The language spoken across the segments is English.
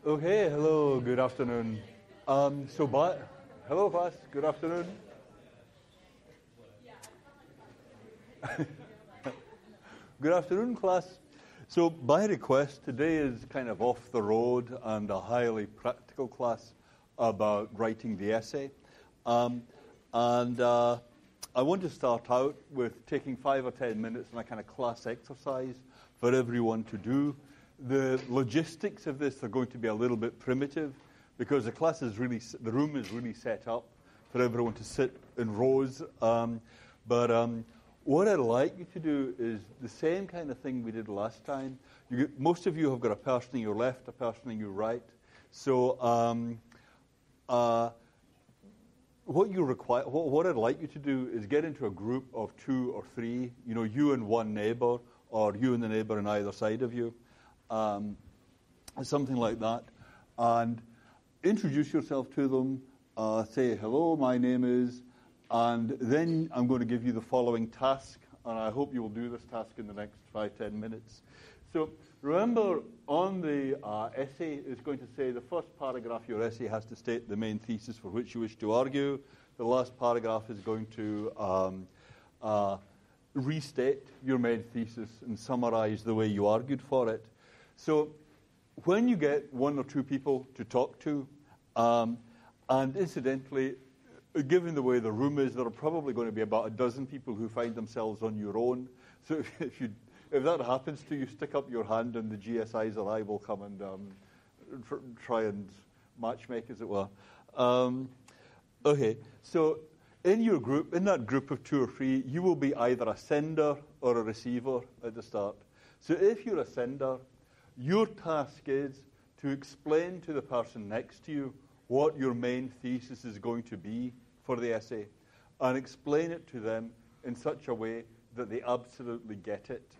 Okay, hello, good afternoon. Hello class, good afternoon. Good afternoon class. So by request, today is kind of off the road and a highly practical class about writing the essay. I want to start out with taking 5 or 10 minutes on a kind of class exercise for everyone to do. The logistics of this are going to be a little bit primitive because the room is really set up for everyone to sit in rows. What I'd like you to do is the same kind of thing we did last time. Most of you have got a person on your left, a person on your right. So what I'd like you to do is get into a group of 2 or 3, you and one neighbor, or you and the neighbor on either side of you, something like that, and introduce yourself to them, say, hello, my name is, and then I'm going to give you the following task, and I hope you will do this task in the next 5-10 minutes. So remember, on the essay, it's going to say the first paragraph of your essay has to state the main thesis for which you wish to argue. The last paragraph is going to restate your main thesis and summarize the way you argued for it. So when you get 1 or 2 people to talk to, and incidentally, given the way the room is, there are probably going to be about a dozen people who find themselves on your own. So if that happens to you, stick up your hand and the GSIs or I will come and try and matchmake, as it were. Okay, so in that group of 2 or 3, you will be either a sender or a receiver at the start. So if you're a sender, your task is to explain to the person next to you what your main thesis is going to be for the essay, and explain it to them in such a way that they absolutely get it.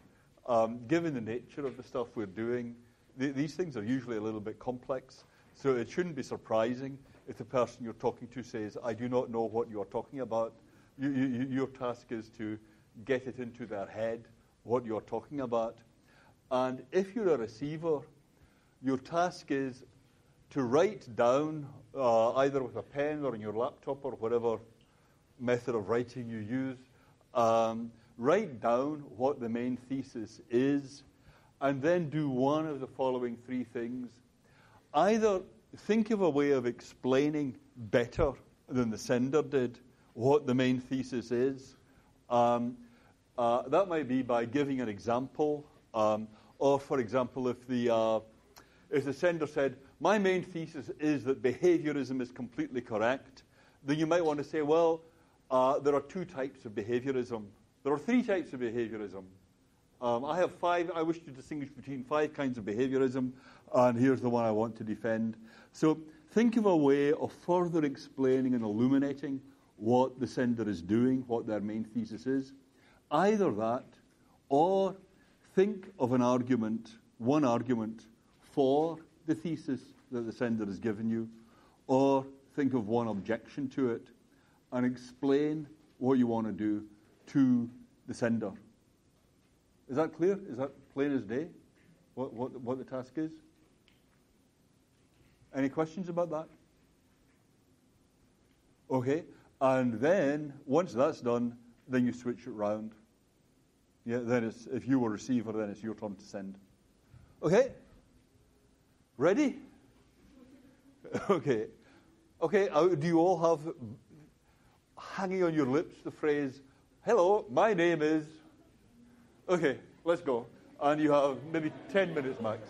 Given the nature of the stuff we're doing, these things are usually a little bit complex, so it shouldn't be surprising if the person you're talking to says, I do not know what you're talking about. Your task is to get it into their head, what you're talking about. And if you're a receiver, your task is to write down, either with a pen or on your laptop or whatever method of writing you use, write down what the main thesis is, and then do one of the following 3 things. Either think of a way of explaining better than the sender did what the main thesis is. That might be by giving an example, or, for example, if the sender said, my main thesis is that behaviorism is completely correct, then you might want to say, well, there are 2 types of behaviorism. There are 3 types of behaviorism. I have 5. I wish to distinguish between 5 kinds of behaviorism, and here's the one I want to defend. So think of a way of further explaining and illuminating what the sender is doing, what their main thesis is. Either that, or think of one argument for the thesis that the sender has given you, or think of one objection to it, and explain what you want to do to the sender. Is that clear? Is that plain as day, what the task is? Any questions about that? Okay, and then, once that's done, then you switch it round. Yeah, then if you were a receiver, then it's your turn to send. Okay? Ready? Okay. Do you all have hanging on your lips the phrase, hello, my name is... Okay, let's go. And you have maybe 10 minutes max.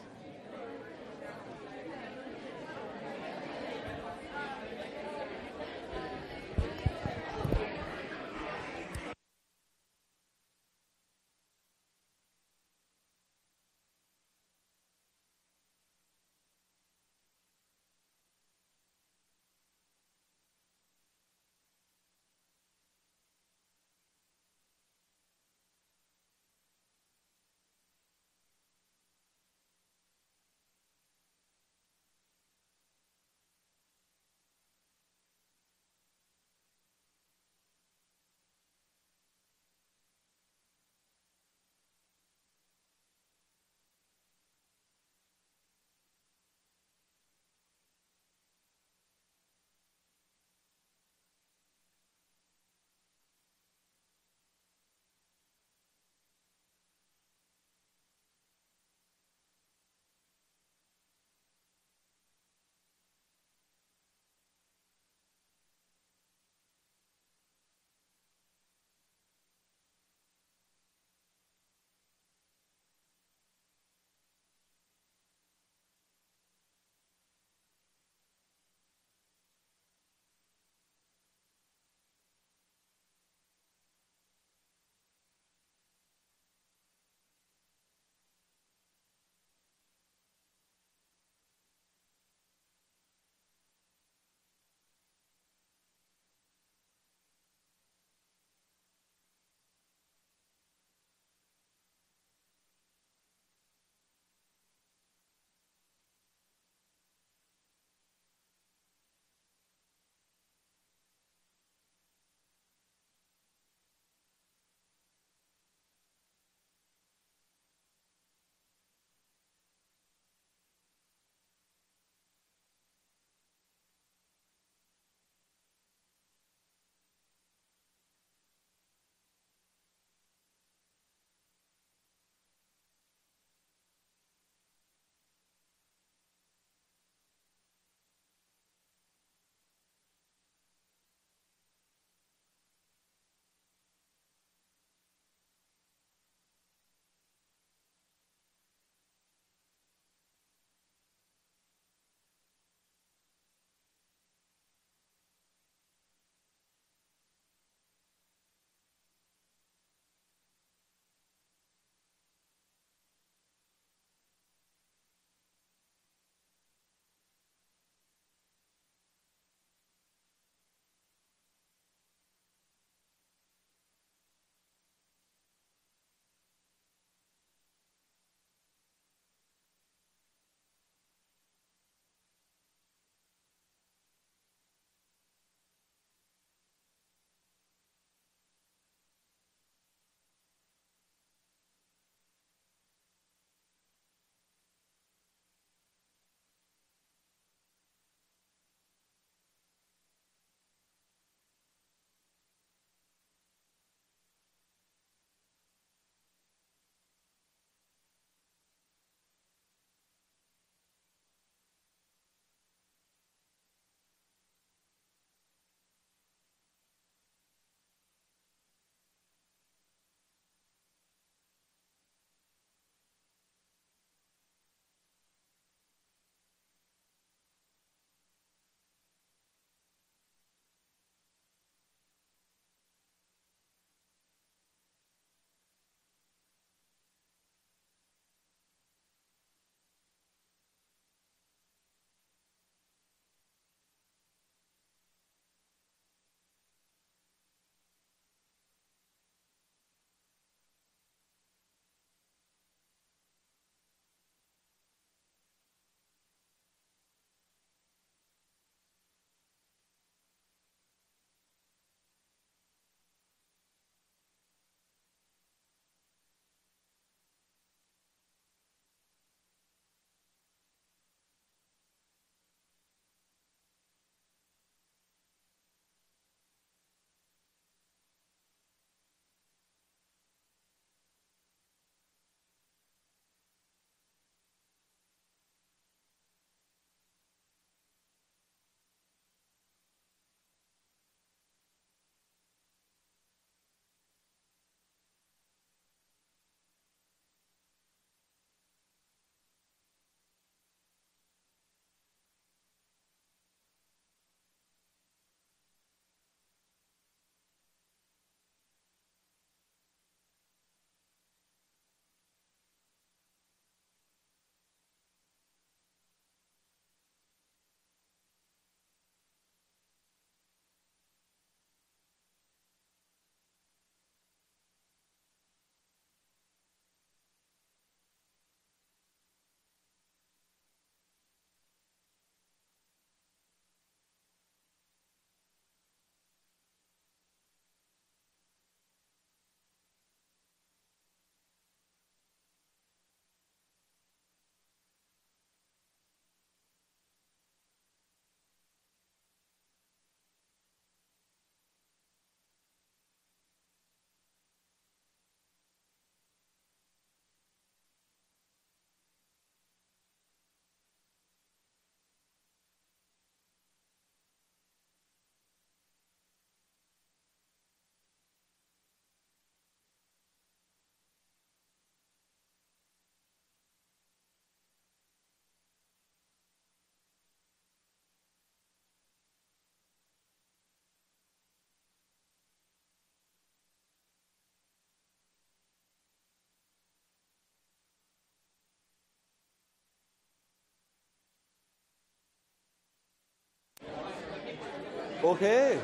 Okay.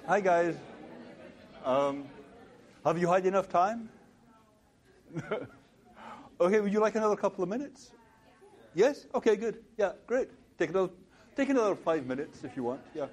Hi, guys. Have you had enough time? Okay, would you like another couple of minutes? Yes? Okay, good. Yeah, great. Take another 5 minutes if you want. Yeah.